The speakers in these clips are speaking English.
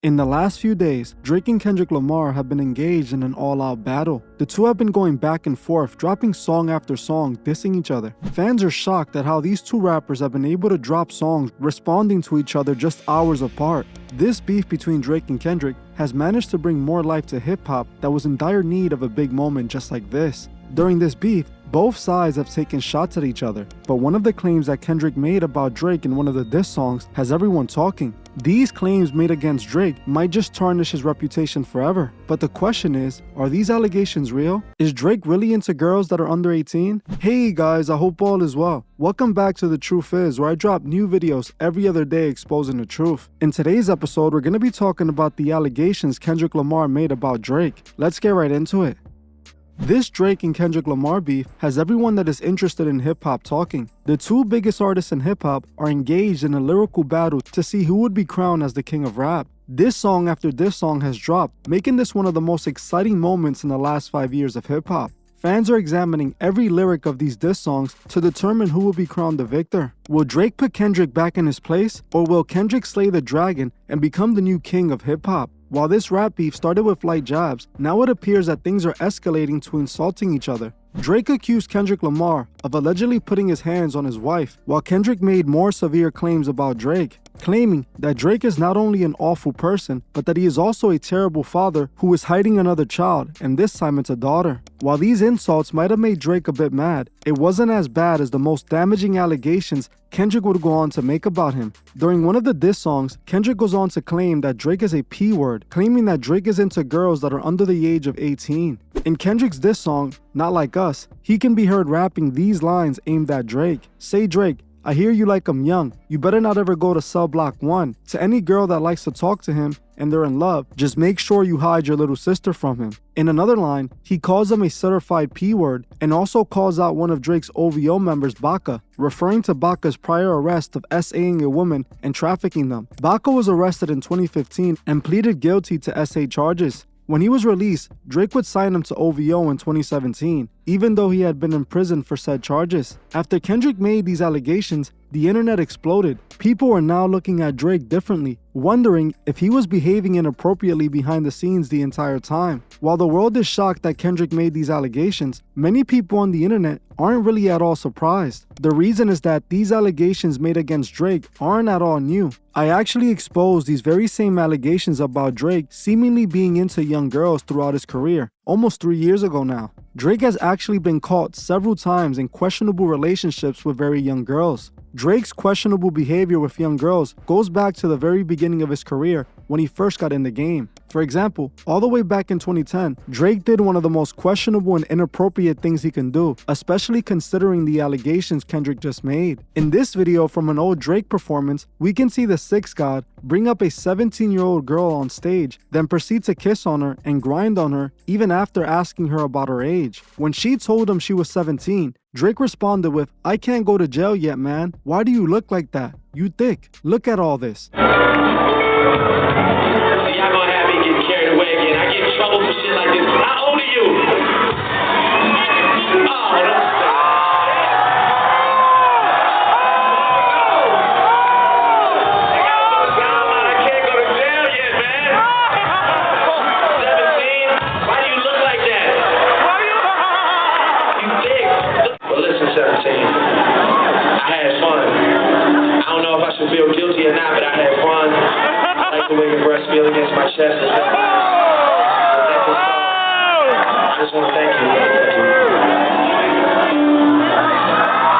In the last few days, Drake and Kendrick Lamar have been engaged in an all-out battle. The two have been going back and forth, dropping song after song, dissing each other. Fans are shocked at how these two rappers have been able to drop songs responding to each other just hours apart. This beef between Drake and Kendrick has managed to bring more life to hip-hop that was in dire need of a big moment just like this. During this beef, both sides have taken shots at each other, but one of the claims that Kendrick made about Drake in one of the diss songs has everyone talking. These claims made against Drake might just tarnish his reputation forever. But the question is, are these allegations real? Is Drake really into girls that are under 18? Hey guys, I hope all is well. Welcome back to The Truth Is, where I drop new videos every other day exposing the truth. In today's episode, we're going to be talking about the allegations Kendrick Lamar made about Drake. Let's get right into it. This Drake and Kendrick Lamar beef has everyone that is interested in hip-hop talking. The two biggest artists in hip-hop are engaged in a lyrical battle to see who would be crowned as the king of rap. This song after this song has dropped, making this one of the most exciting moments in the last 5 years of hip-hop. Fans are examining every lyric of these diss songs to determine who will be crowned the victor. Will Drake put Kendrick back in his place, or will Kendrick slay the dragon and become the new king of hip-hop? While this rap beef started with light jabs, now it appears that things are escalating to insulting each other. Drake accused Kendrick Lamar of allegedly putting his hands on his wife, while Kendrick made more severe claims about Drake, claiming that Drake is not only an awful person, but that he is also a terrible father who is hiding another child, and this time it's a daughter. While these insults might have made Drake a bit mad, it wasn't as bad as the most damaging allegations Kendrick would go on to make about him. During one of the diss songs, Kendrick goes on to claim that Drake is a P-word, claiming that Drake is into girls that are under the age of 18. In Kendrick's diss song, Not Like Us, he can be heard rapping these lines aimed at Drake. Say Drake, I hear you like I'm young. You better not ever go to cell block 1. To any girl that likes to talk to him and they're in love, just make sure you hide your little sister from him. In another line, he calls him a certified P-word and also calls out one of Drake's OVO members, Baca, referring to Baca's prior arrest of SAing a woman and trafficking them. Baca was arrested in 2015 and pleaded guilty to SA charges. When he was released, Drake would sign him to OVO in 2017, even though he had been in prison for said charges. After Kendrick made these allegations, the internet exploded. People are now looking at Drake differently, wondering if he was behaving inappropriately behind the scenes the entire time. While the world is shocked that Kendrick made these allegations, many people on the internet aren't really at all surprised. The reason is that these allegations made against Drake aren't at all new. I actually exposed these very same allegations about Drake seemingly being into young girls throughout his career, almost 3 years ago now. Drake has actually been caught several times in questionable relationships with very young girls. Drake's questionable behavior with young girls goes back to the very beginning of his career when he first got in the game. For example, all the way back in 2010, Drake did one of the most questionable and inappropriate things he can do, especially considering the allegations Kendrick just made. In this video from an old Drake performance, we can see the Six God bring up a 17-year-old girl on stage, then proceed to kiss on her and grind on her even after asking her about her age. When she told him she was 17, Drake responded with, I can't go to jail yet, man. Why do you look like that? You thick. Look at all this. Trouble for shit like this. How old are you? I can't go to jail yet, man. 17? Why do you look like that? You thick. Well, listen, 17. I had fun. I don't know if I should feel guilty or not, but I had fun. I like the way your breasts feel against my chest and stuff. I just want to thank you.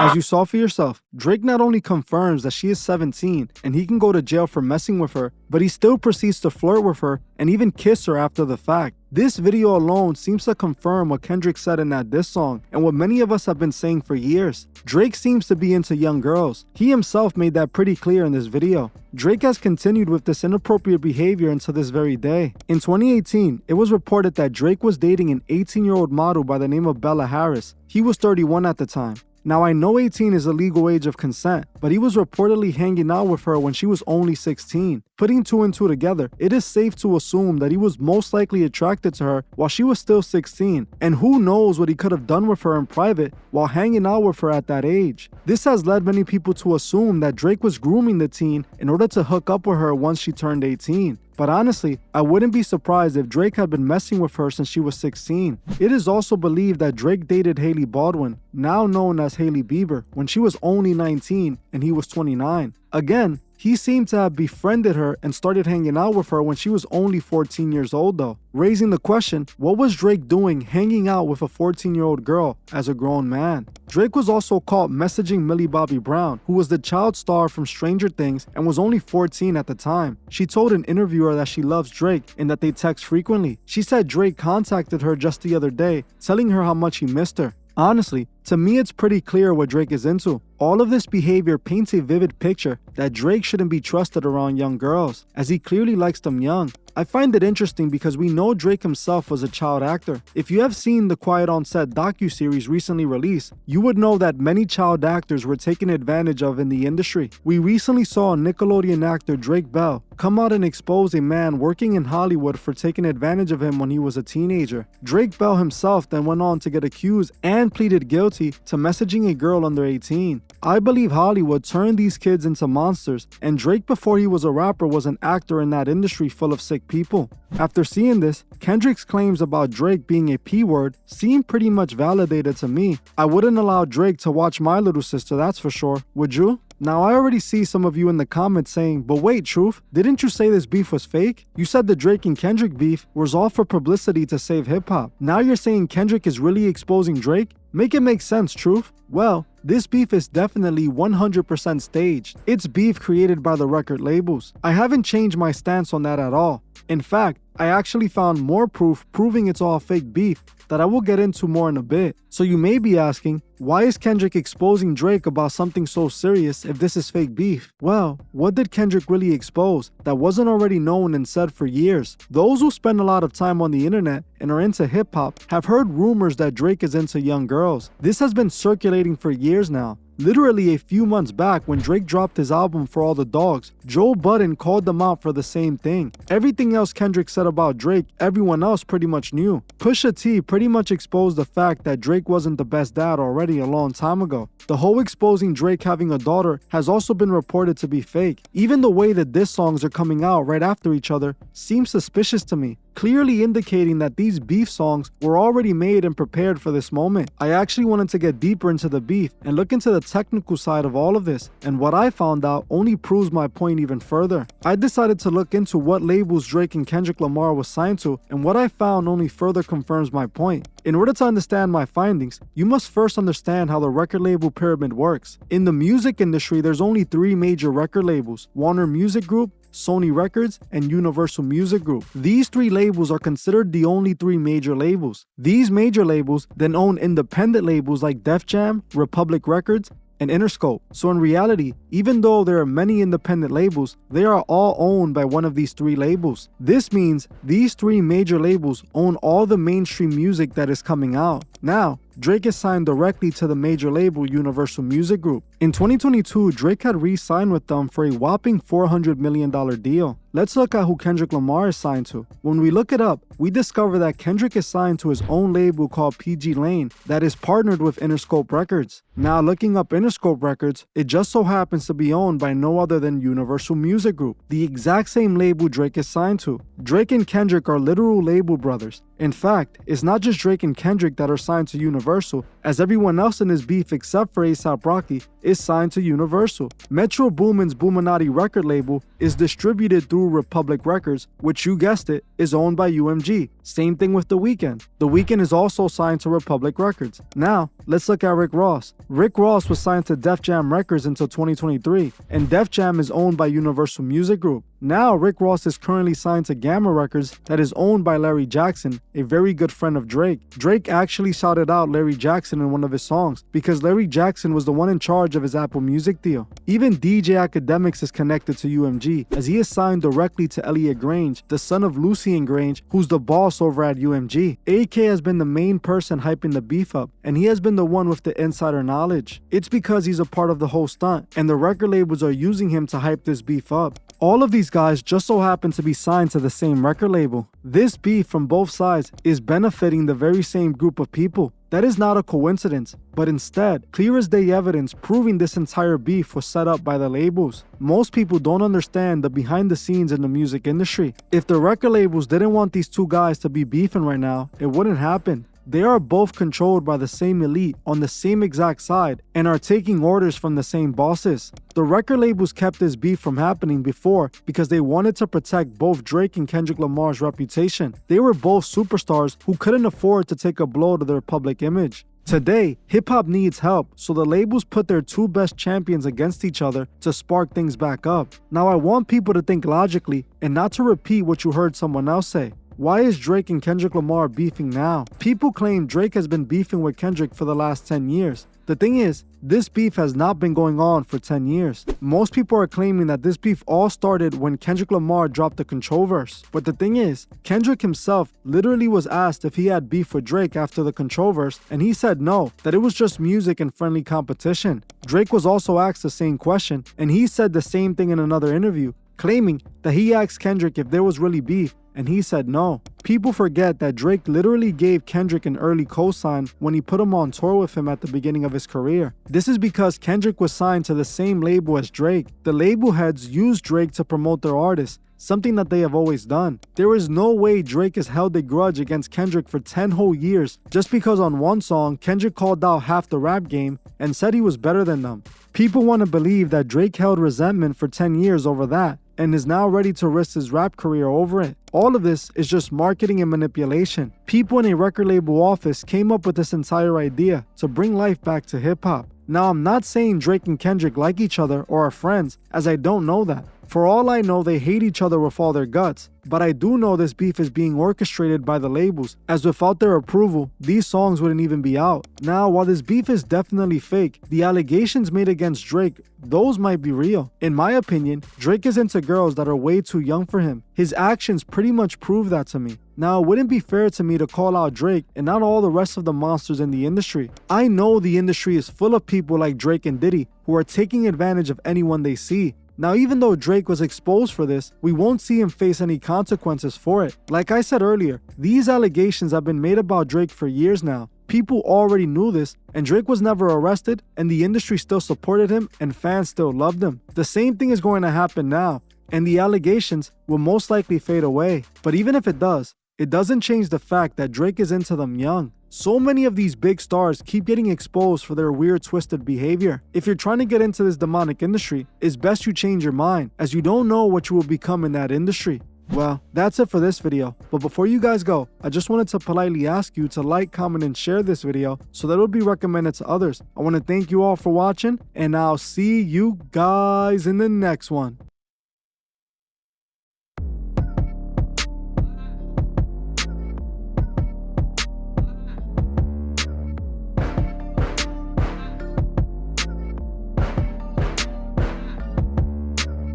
As you saw for yourself, Drake not only confirms that she is 17 and he can go to jail for messing with her, but he still proceeds to flirt with her and even kiss her after the fact. This video alone seems to confirm what Kendrick said in that diss song and what many of us have been saying for years. Drake seems to be into young girls. He himself made that pretty clear in this video. Drake has continued with this inappropriate behavior until this very day. In 2018, it was reported that Drake was dating an 18-year-old model by the name of Bella Harris. He was 31 at the time. Now, I know 18 is a legal age of consent, but he was reportedly hanging out with her when she was only 16. Putting two and two together, it is safe to assume that he was most likely attracted to her while she was still 16, and who knows what he could have done with her in private while hanging out with her at that age. This has led many people to assume that Drake was grooming the teen in order to hook up with her once she turned 18. But honestly, I wouldn't be surprised if Drake had been messing with her since she was 16. It is also believed that Drake dated Hailey Baldwin, now known as Hailey Bieber, when she was only 19 and he was 29. Again, he seemed to have befriended her and started hanging out with her when she was only 14 years old though, raising the question, what was Drake doing hanging out with a 14-year-old girl as a grown man? Drake was also caught messaging Millie Bobby Brown, who was the child star from Stranger Things and was only 14 at the time. She told an interviewer that she loves Drake and that they text frequently. She said Drake contacted her just the other day, telling her how much he missed her. Honestly, to me it's pretty clear what Drake is into. All of this behavior paints a vivid picture that Drake shouldn't be trusted around young girls, as he clearly likes them young. I find it interesting because we know Drake himself was a child actor. If you have seen the Quiet on Set docuseries recently released, you would know that many child actors were taken advantage of in the industry. We recently saw Nickelodeon actor Drake Bell come out and expose a man working in Hollywood for taking advantage of him when he was a teenager. Drake Bell himself then went on to get accused and pleaded guilty to messaging a girl under 18. I believe Hollywood turned these kids into monsters, and Drake before he was a rapper was an actor in that industry full of sick people. After seeing this, Kendrick's claims about Drake being a P-word seem pretty much validated to me. I wouldn't allow Drake to watch My Little Sister, that's for sure. Would you? Now I already see some of you in the comments saying, but wait Truth, didn't you say this beef was fake? You said the Drake and Kendrick beef was all for publicity to save hip-hop. Now you're saying Kendrick is really exposing Drake? Make it make sense, Truth. Well, this beef is definitely 100% staged. It's beef created by the record labels. I haven't changed my stance on that at all. In fact, I actually found more proof proving it's all fake beef that I will get into more in a bit. So you may be asking, why is Kendrick exposing Drake about something so serious if this is fake beef? Well, what did Kendrick really expose that wasn't already known and said for years? Those who spend a lot of time on the internet and are into hip-hop have heard rumors that Drake is into young girls. This has been circulating for years now. Literally a few months back when Drake dropped his album For All the Dogs, Joe Budden called them out for the same thing. Everything else Kendrick said about Drake, everyone else pretty much knew. Pusha T pretty much exposed the fact that Drake wasn't the best dad already a long time ago. The whole exposing Drake having a daughter has also been reported to be fake. Even the way that diss songs are coming out right after each other seems suspicious to me, clearly indicating that these beef songs were already made and prepared for this moment. I actually wanted to get deeper into the beef and look into the technical side of all of this, and what I found out only proves my point even further. I decided to look into what labels Drake and Kendrick Lamar was signed to, and what I found only further confirms my point. In order to understand my findings, you must first understand how the record label pyramid works. In the music industry, there's only 3 major record labels: Warner Music Group, Sony Records, and Universal Music Group. These 3 labels are considered the only 3 major labels. These major labels then own independent labels like Def Jam, Republic Records, and Interscope. So in reality, even though there are many independent labels, they are all owned by one of these 3 labels. This means these 3 major labels own all the mainstream music that is coming out. Now, Drake is signed directly to the major label Universal Music Group. In 2022, Drake had re-signed with them for a whopping $400 million deal. Let's look at who Kendrick Lamar is signed to. When we look it up, we discover that Kendrick is signed to his own label called PG Lane that is partnered with Interscope Records. Now looking up Interscope Records, it just so happens to be owned by no other than Universal Music Group, the exact same label Drake is signed to. Drake and Kendrick are literal label brothers. In fact, it's not just Drake and Kendrick that are signed to Universal, as everyone else in this beef except for A$AP Rocky is signed to Universal. Metro Boomin's Boominati record label is distributed through Republic Records, which you guessed it, is owned by UMG. Same thing with The Weeknd. The Weeknd is also signed to Republic Records. Now, let's look at Rick Ross. Rick Ross was signed to Def Jam Records until 2023, and Def Jam is owned by Universal Music Group. Now, Rick Ross is currently signed to Gamma Records that is owned by Larry Jackson, a very good friend of Drake. Drake actually shouted out Larry Jackson in one of his songs because Larry Jackson was the one in charge of his Apple Music deal. Even DJ Academics is connected to UMG as he is signed directly to Elliot Grange, the son of Lucien Grange, who's the boss over at UMG. AK has been the main person hyping the beef up, and he has been the one with the insider knowledge. It's because he's a part of the whole stunt, and the record labels are using him to hype this beef up. All of these guys just so happen to be signed to the same record label. This beef from both sides is benefiting the very same group of people. That is not a coincidence, but instead, clear as day evidence proving this entire beef was set up by the labels. Most people don't understand the behind the scenes in the music industry. If the record labels didn't want these two guys to be beefing right now, it wouldn't happen. They are both controlled by the same elite on the same exact side and are taking orders from the same bosses. The record labels kept this beef from happening before because they wanted to protect both Drake and Kendrick Lamar's reputation. They were both superstars who couldn't afford to take a blow to their public image. Today, hip-hop needs help, so the labels put their two best champions against each other to spark things back up. Now I want people to think logically and not to repeat what you heard someone else say. Why is Drake and Kendrick Lamar beefing now? People claim Drake has been beefing with Kendrick for the last 10 years. The thing is, this beef has not been going on for 10 years. Most people are claiming that this beef all started when Kendrick Lamar dropped the Control verse. But the thing is, Kendrick himself literally was asked if he had beef with Drake after the Control verse, and he said no, that it was just music and friendly competition. Drake was also asked the same question, and he said the same thing in another interview, claiming that he asked Kendrick if there was really beef, and he said no. People forget that Drake literally gave Kendrick an early cosign when he put him on tour with him at the beginning of his career. This is because Kendrick was signed to the same label as Drake. The label heads used Drake to promote their artists, something that they have always done. There is no way Drake has held a grudge against Kendrick for 10 whole years just because on one song Kendrick called out half the rap game and said he was better than them. People want to believe that Drake held resentment for 10 years over that and is now ready to risk his rap career over it. All of this is just marketing and manipulation. People in a record label office came up with this entire idea to bring life back to hip-hop. Now, I'm not saying Drake and Kendrick like each other or are friends, as I don't know that. For all I know, they hate each other with all their guts. But I do know this beef is being orchestrated by the labels, as without their approval, these songs wouldn't even be out. Now, while this beef is definitely fake, the allegations made against Drake, those might be real. In my opinion, Drake is into girls that are way too young for him. His actions pretty much prove that to me. Now, it wouldn't be fair to me to call out Drake and not all the rest of the monsters in the industry. I know the industry is full of people like Drake and Diddy who are taking advantage of anyone they see. Now, even though Drake was exposed for this, we won't see him face any consequences for it. Like I said earlier, these allegations have been made about Drake for years now. People already knew this, and Drake was never arrested, and the industry still supported him, and fans still loved him. The same thing is going to happen now, and the allegations will most likely fade away. But even if it does, it doesn't change the fact that Drake is into them young. So many of these big stars keep getting exposed for their weird, twisted behavior. If you're trying to get into this demonic industry, it's best you change your mind, as you don't know what you will become in that industry. Well, that's it for this video. But before you guys go, I just wanted to politely ask you to like, comment, and share this video so that it'll be recommended to others. I want to thank you all for watching, and I'll see you guys in the next one.